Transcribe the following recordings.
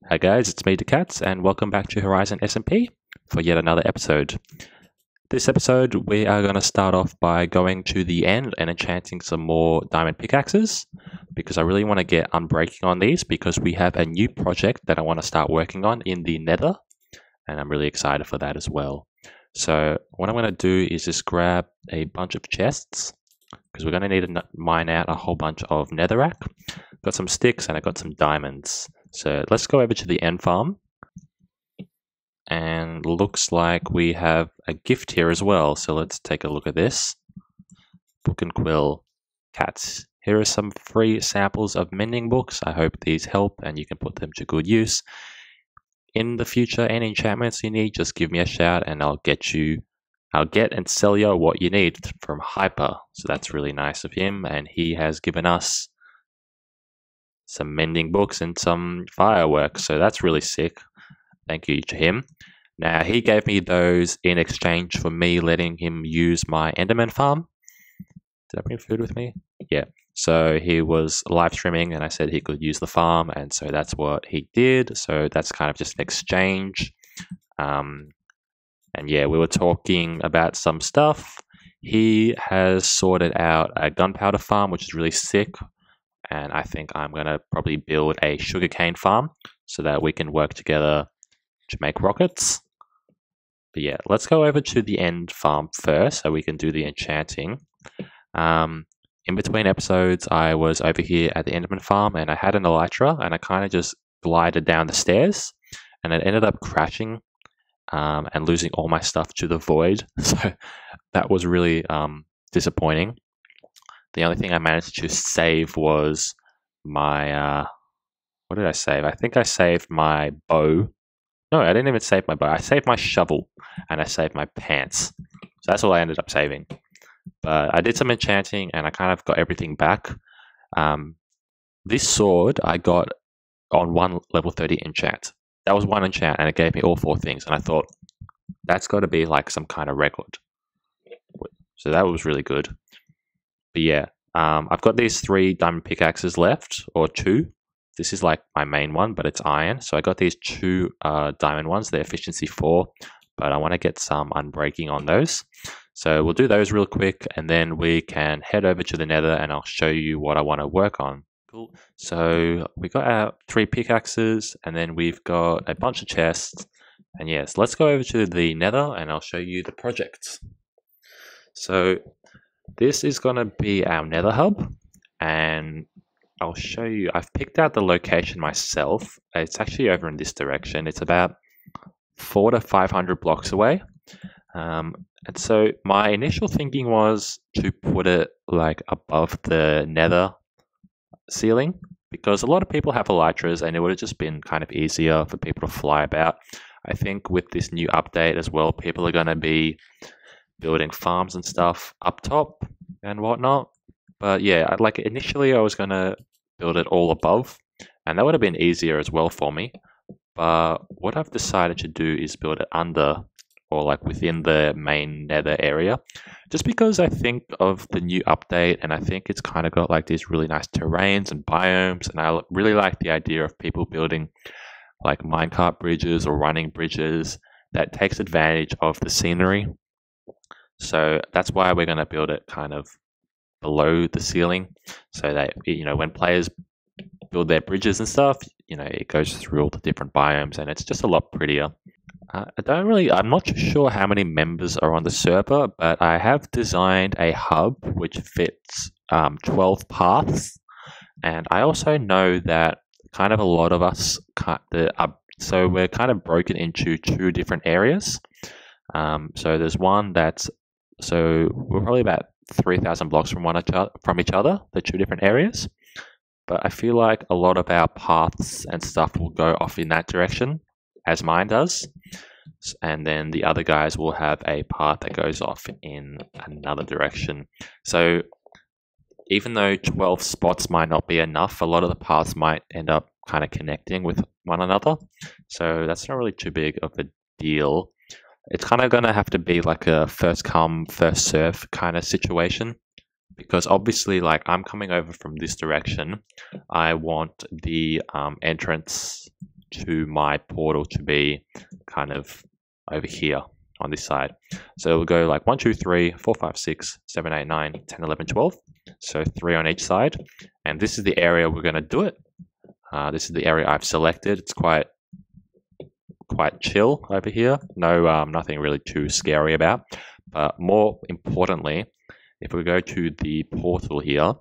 Hi guys, it's me daKatz and welcome back to Horizon SMP for yet another episode. This episode we are going to start off by going to the end and enchanting some more diamond pickaxes because I really want to get unbreaking on these because we have a new project that I want to start working on in the Nether and I'm really excited for that as well. So what I'm going to do is just grab a bunch of chests because we're going to need to mine out a whole bunch of netherrack. Got some sticks and I got some diamonds. So let's go over to the end farm. And looks like we have a gift here as well. So let's take a look at this. Book and quill. Cats. Here are some free samples of mending books. I hope these help and you can put them to good use. In the future, any enchantments you need, just give me a shout and I'll get and sell you what you need from Hyper. So that's really nice of him. And he has given us some mending books and some fireworks. So that's really sick. Thank you to him. Now, he gave me those in exchange for me letting him use my Enderman farm. Did I bring food with me? Yeah. So he was live streaming and I said he could use the farm. And so that's what he did. So that's kind of just an exchange. And yeah, we were talking about some stuff. He has sorted out a gunpowder farm, which is really sick. And I think I'm going to probably build a sugarcane farm so that we can work together to make rockets. But yeah, let's go over to the end farm first so we can do the enchanting. In between episodes, I was over here at the Enderman farm and I had an elytra and I kind of just glided down the stairs and it ended up crashing and losing all my stuff to the void. So that was really disappointing. The only thing I managed to save was my, what did I save? I think I saved my bow. No, I didn't even save my bow. I saved my shovel and I saved my pants. So that's all I ended up saving. But I did some enchanting and I kind of got everything back. This sword I got on one level 30 enchant. That was one enchant and it gave me all 4 things. And I thought, that's got to be like some kind of record. So that was really good. But yeah, I've got these 3 diamond pickaxes left, or 2. This is like my main one, but it's iron. So I got these 2 diamond ones. They're efficiency 4, but I want to get some unbreaking on those. So we'll do those real quick, and then we can head over to the nether, and I'll show you what I want to work on. Cool. So we got our 3 pickaxes, and then we've got a bunch of chests. And yes, let's go over to the nether, and I'll show you the project. So this is going to be our Nether Hub, and I'll show you. I've picked out the location myself. It's actually over in this direction. It's about 400 to 500 blocks away. And so my initial thinking was to put it like above the nether ceiling because a lot of people have elytras and it would have just been kind of easier for people to fly about. I think with this new update as well, people are going to be building farms and stuff up top and whatnot. But yeah, like initially I was going to build it all above and that would have been easier as well for me. But what I've decided to do is build it under or like within the main nether area, just because I think of the new update and I think it's kind of got like these really nice terrains and biomes, and I really like the idea of people building like minecart bridges or running bridges that takes advantage of the scenery. So that's why we're going to build it kind of below the ceiling so that, you know, when players build their bridges and stuff, you know, it goes through all the different biomes and it's just a lot prettier. I'm not sure how many members are on the server, but I have designed a hub which fits 12 paths. And I also know that kind of a lot of us, so we're kind of broken into 2 different areas. So there's one so we're probably about 3,000 blocks from each other, the 2 different areas. But I feel like a lot of our paths and stuff will go off in that direction, as mine does. And then the other guys will have a path that goes off in another direction. So even though 12 spots might not be enough, a lot of the paths might end up kind of connecting with one another. So that's not really too big of a deal. It's kind of going to have to be like a first come, first serve kind of situation. Because obviously, like, I'm coming over from this direction. I want the entrance to my portal to be kind of over here on this side. So we'll go like 1, 2, 3, 4, 5, 6, 7, 8, 9, 10, 11, 12. So 3 on each side. And this is the area we're going to do it. This is the area I've selected. It's quite chill over here. No, nothing really too scary about. But more importantly, if we go to the portal here,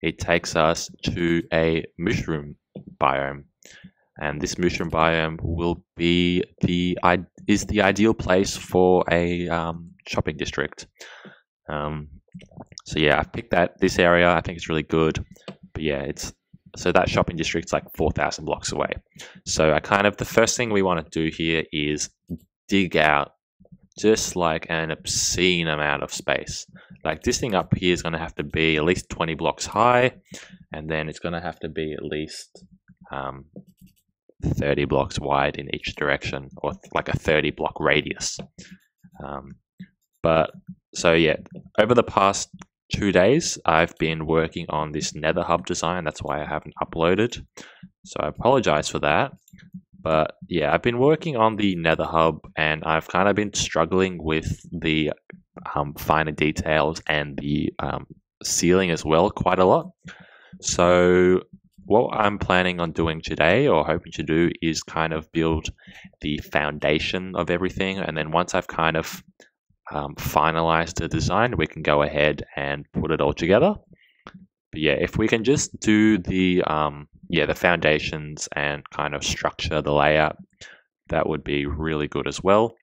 it takes us to a mushroom biome. And this mushroom biome will be the ideal place for a shopping district. So yeah, I've picked this area. I think it's really good. But yeah, so that shopping district's like 4,000 blocks away. So the first thing we want to do here is dig out just like an obscene amount of space. Like this thing up here is going to have to be at least 20 blocks high, and then it's going to have to be at least 30 blocks wide in each direction, or like a 30 block radius. So yeah, over the past 2 days, I've been working on this Nether Hub design. That's why I haven't uploaded. So I apologize for that. But yeah, I've been working on the Nether Hub, and I've kind of been struggling with the finer details and the ceiling as well quite a lot. So what I'm planning on doing today, or hoping to do, is kind of build the foundation of everything. And then once I've kind of finalized the design, we can go ahead and put it all together. But yeah, if we can just do the foundations and kind of structure the layout, that would be really good as well.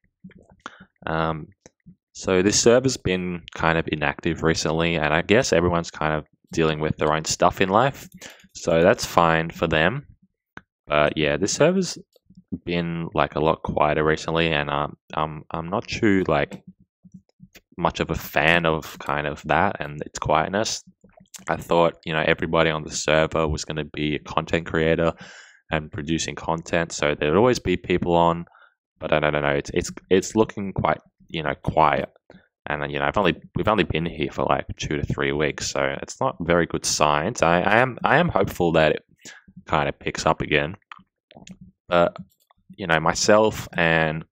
So this server's been kind of inactive recently, and I guess everyone's kind of dealing with their own stuff in life, so that's fine for them. But yeah, this server's been like a lot quieter recently, and I'm not too like much of a fan of kind of that and its quietness. I thought, everybody on the server was going to be a content creator and producing content, so there'd always be people on. But I don't know, it's looking quite quiet, and we've only been here for like 2 to 3 weeks, so it's not very good signs. I am hopeful that it kind of picks up again, but myself and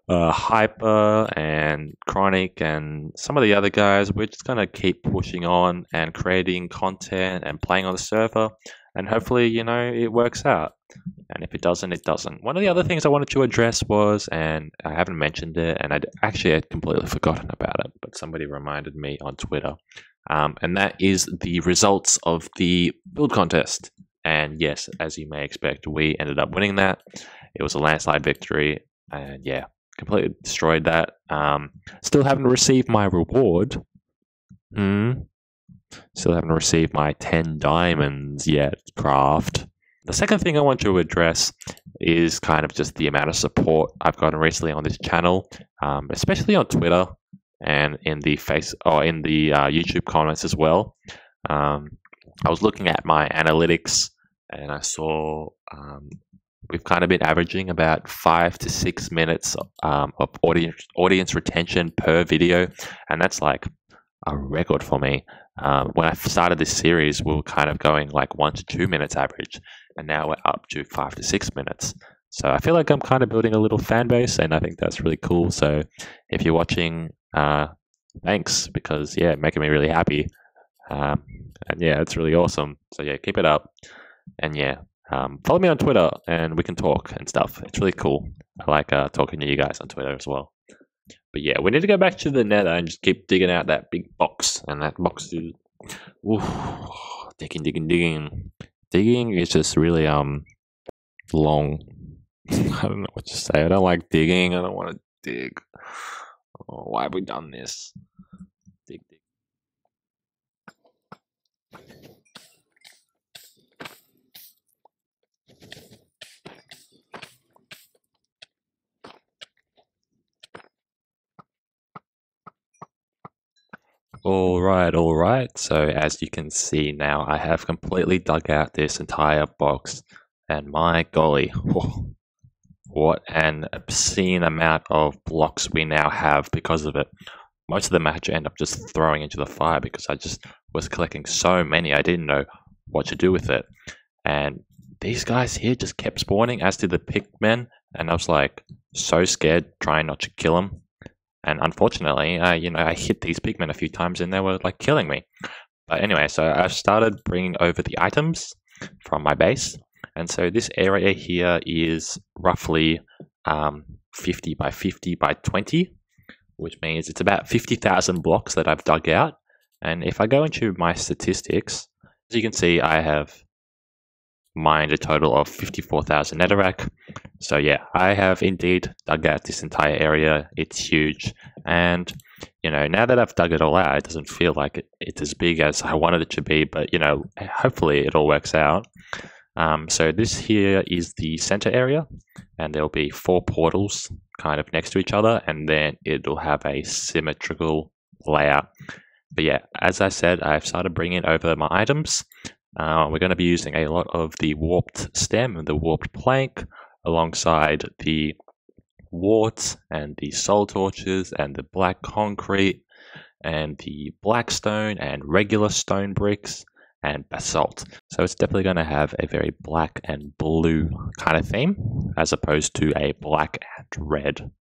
Hyper and Chronic and some of the other guys, we're just gonna keep pushing on and creating content and playing on the server, and hopefully it works out. And if it doesn't, it doesn't. One of the other things I wanted to address was, and I haven't mentioned it, and I had completely forgotten about it, but somebody reminded me on Twitter, and that is the results of the build contest. And yes, as you may expect, we ended up winning that. It was a landslide victory, and yeah, completely destroyed that. Still haven't received my reward. Still haven't received my 10 diamonds yet, craft. The second thing I want to address is kind of just the amount of support I've gotten recently on this channel, especially on Twitter and in the YouTube comments as well. I was looking at my analytics, and I saw we've kind of been averaging about 5 to 6 minutes of audience retention per video, and that's like a record for me. When I started this series, we were kind of going like 1 to 2 minutes average, and now we're up to 5 to 6 minutes. So I feel like I'm kind of building a little fan base, and I think that's really cool. So if you're watching, thanks, because yeah, making me really happy. And yeah, it's really awesome. So yeah, keep it up. And yeah, follow me on Twitter and we can talk and stuff. It's really cool. I like talking to you guys on Twitter as well. But yeah, we need to go back to the Nether and just keep digging out that big box. And that box is digging. Digging is just really long. I don't know what to say. I don't like digging. I don't want to dig. Oh, why have we done this? Dig. All right. So as you can see now, I have completely dug out this entire box, and my golly, what an obscene amount of blocks we now have because of it. Most of them I had to end up just throwing into the fire because I just was collecting so many. I didn't know what to do with it. And these guys here just kept spawning, as did the pigmen, and I was like so scared trying not to kill them. And unfortunately, I hit these pigmen a few times and they were like killing me. But anyway, so I started bringing over the items from my base. And so this area here is roughly 50 by 50 by 20, which means it's about 50,000 blocks that I've dug out. And if I go into my statistics, as you can see, I have mined a total of 54,000 netherrack. So yeah, I have indeed dug out this entire area. It's huge. And, now that I've dug it all out, it doesn't feel like it's as big as I wanted it to be. But, hopefully it all works out. So this here is the center area, and there'll be 4 portals kind of next to each other, and then it'll have a symmetrical layout. But yeah, as I said, I've started bringing over my items. We're going to be using a lot of the warped stem and the warped plank alongside the warts and the soul torches and the black concrete and the black stone and regular stone bricks and basalt. So it's definitely going to have a very black and blue kind of theme as opposed to a black and red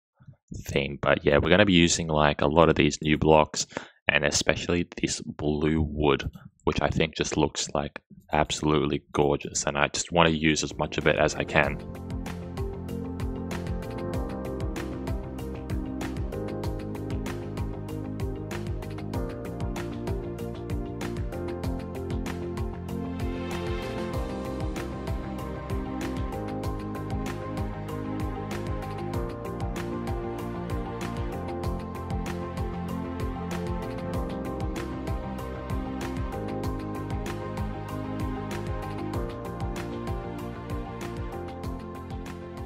theme. But yeah, we're going to be using like a lot of these new blocks, and especially this blue wood, which I think just looks like absolutely gorgeous, and I just want to use as much of it as I can.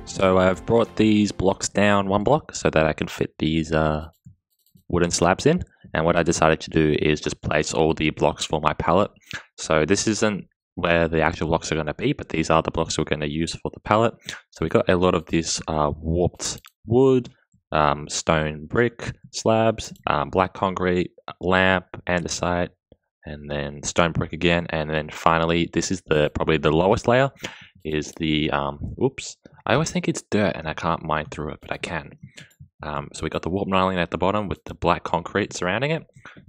So I've brought these blocks down 1 block so that I can fit these wooden slabs in. And what I decided to do is just place all the blocks for my pallet. So this isn't where the actual blocks are going to be, but these are the blocks we're going to use for the pallet. So we got a lot of this warped wood, stone brick slabs, black concrete, lamp, andesite, and then stone brick again. And then finally, this is probably the lowest layer, is the, I always think it's dirt and I can't mine through it, but I can. So we got the warp nylon at the bottom with the black concrete surrounding it.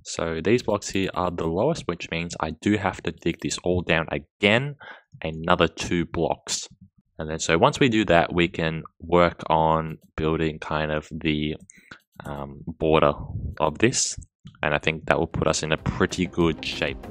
So these blocks here are the lowest, which means I do have to dig this all down again, another 2 blocks. And then so once we do that, we can work on building kind of the border of this. And I think that will put us in a pretty good shape.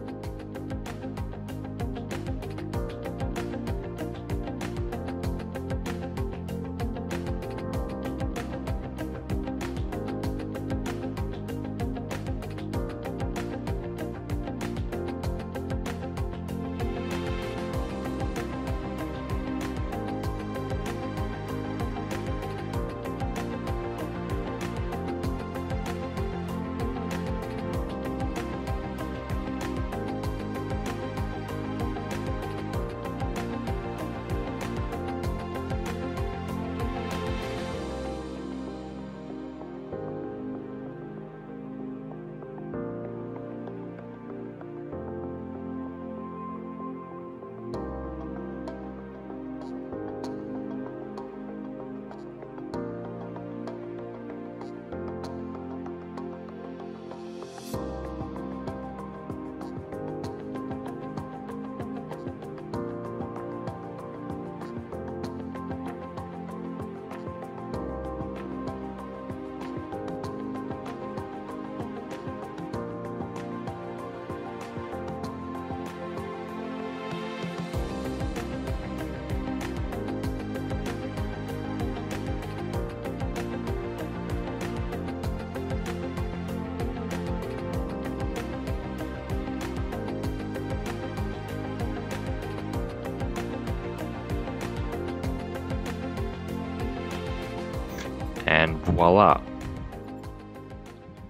And voila.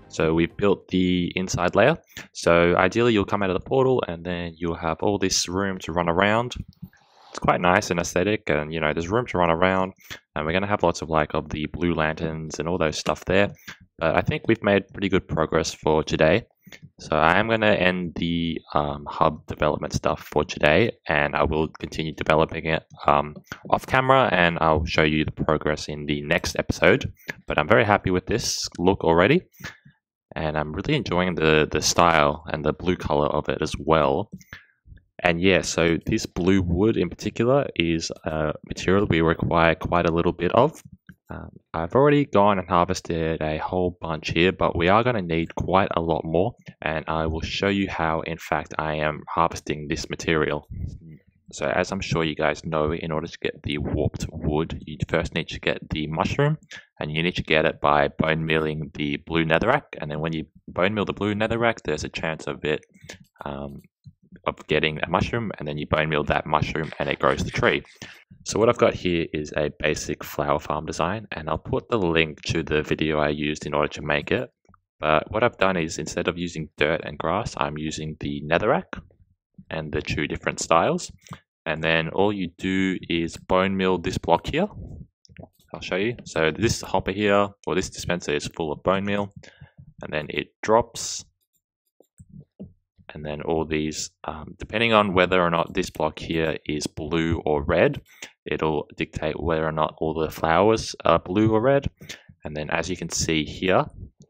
So we've built the inside layer. So ideally you'll come out of the portal and then you'll have all this room to run around. It's quite nice and aesthetic, and there's room to run around, and we're going to have lots of of the blue lanterns and all those stuff there. But I think we've made pretty good progress for today. So I am going to end the hub development stuff for today, and I will continue developing it off camera, and I'll show you the progress in the next episode. But I'm very happy with this look already, and I'm really enjoying the style and the blue color of it as well. And yeah, so this blue wood in particular is a material we require quite a little bit of. I've already gone and harvested a whole bunch here, but we are going to need quite a lot more, and I will show you how in fact I am harvesting this material. So as I'm sure you guys know, in order to get the warped wood, you first need to get the mushroom, and you need to get it by bone milling the blue netherrack. And then when you bone mill the blue netherrack, there's a chance of it of getting a mushroom, and then you bone meal that mushroom and it grows the tree. So what I've got here is a basic flower farm design, and I'll put the link to the video I used in order to make it. But what I've done is, instead of using dirt and grass, I'm using the netherrack and the two different styles. And then all you do is bone mill this block here. I'll show you. So this hopper here, or this dispenser, is full of bone meal, and then it drops. And then all these, depending on whether or not this block here is blue or red, it'll dictate whether or not all the flowers are blue or red. And then as you can see here,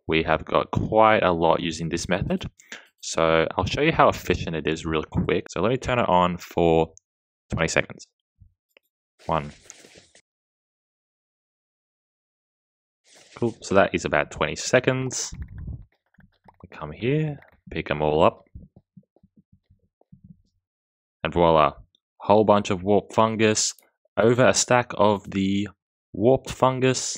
we have got quite a lot using this method. So I'll show you how efficient it is real quick. So let me turn it on for 20 seconds. 1. Cool, so that is about 20 seconds. We come here, pick them all up. And voila, whole bunch of warped fungus over a stack of the warped fungus.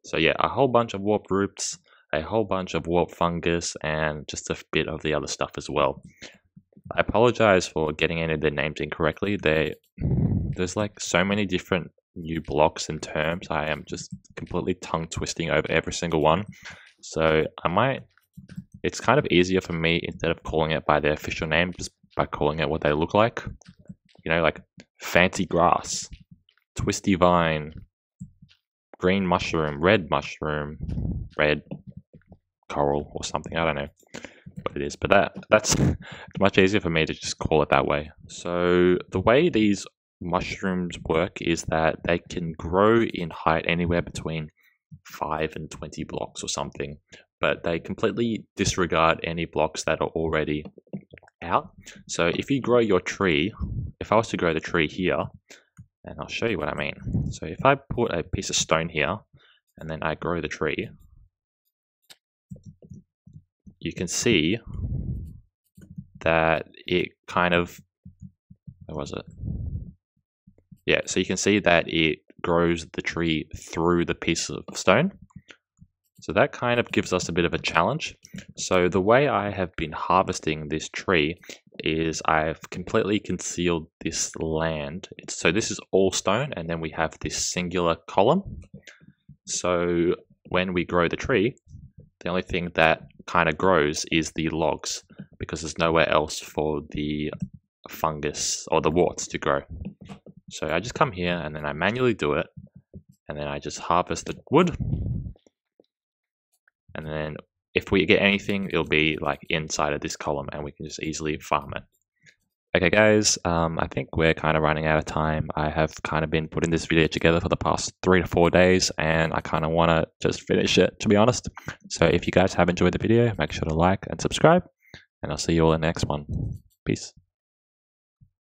So yeah, a whole bunch of warped roots, a whole bunch of warped fungus, and just a bit of the other stuff as well. I apologize for getting any of the names incorrectly. There's like so many different new blocks and terms. I am just completely tongue twisting over every single one. So it's kind of easier for me, instead of calling it by their official name, just by calling it what they look like. You know, like fancy grass, twisty vine, green mushroom, red coral or something. I don't know what it is, but that's much easier for me to just call it that way. So the way these mushrooms work is that they can grow in height anywhere between 5 and 20 blocks or something, but they completely disregard any blocks that are already out. So if you grow your tree, if I was to grow the tree here, and I'll show you what I mean. So if I put a piece of stone here and then I grow the tree, you can see that it kind of, where was it? Yeah, so you can see that it grows the tree through the piece of stone. So that kind of gives us a bit of a challenge. So the way I have been harvesting this tree is I've completely concealed this land. So this is all stone, and then we have this singular column. So when we grow the tree, the only thing that kind of grows is the logs, because there's nowhere else for the fungus or the warts to grow. So I just come here and then I manually do it, and then I just harvest the wood. And then if we get anything, it'll be like inside of this column, and we can just easily farm it. Okay guys, I think we're kind of running out of time. I have kind of been putting this video together for the past 3 to 4 days, and I kind of want to just finish it, to be honest. So if you guys have enjoyed the video, make sure to like and subscribe, and I'll see you all in the next one. Peace.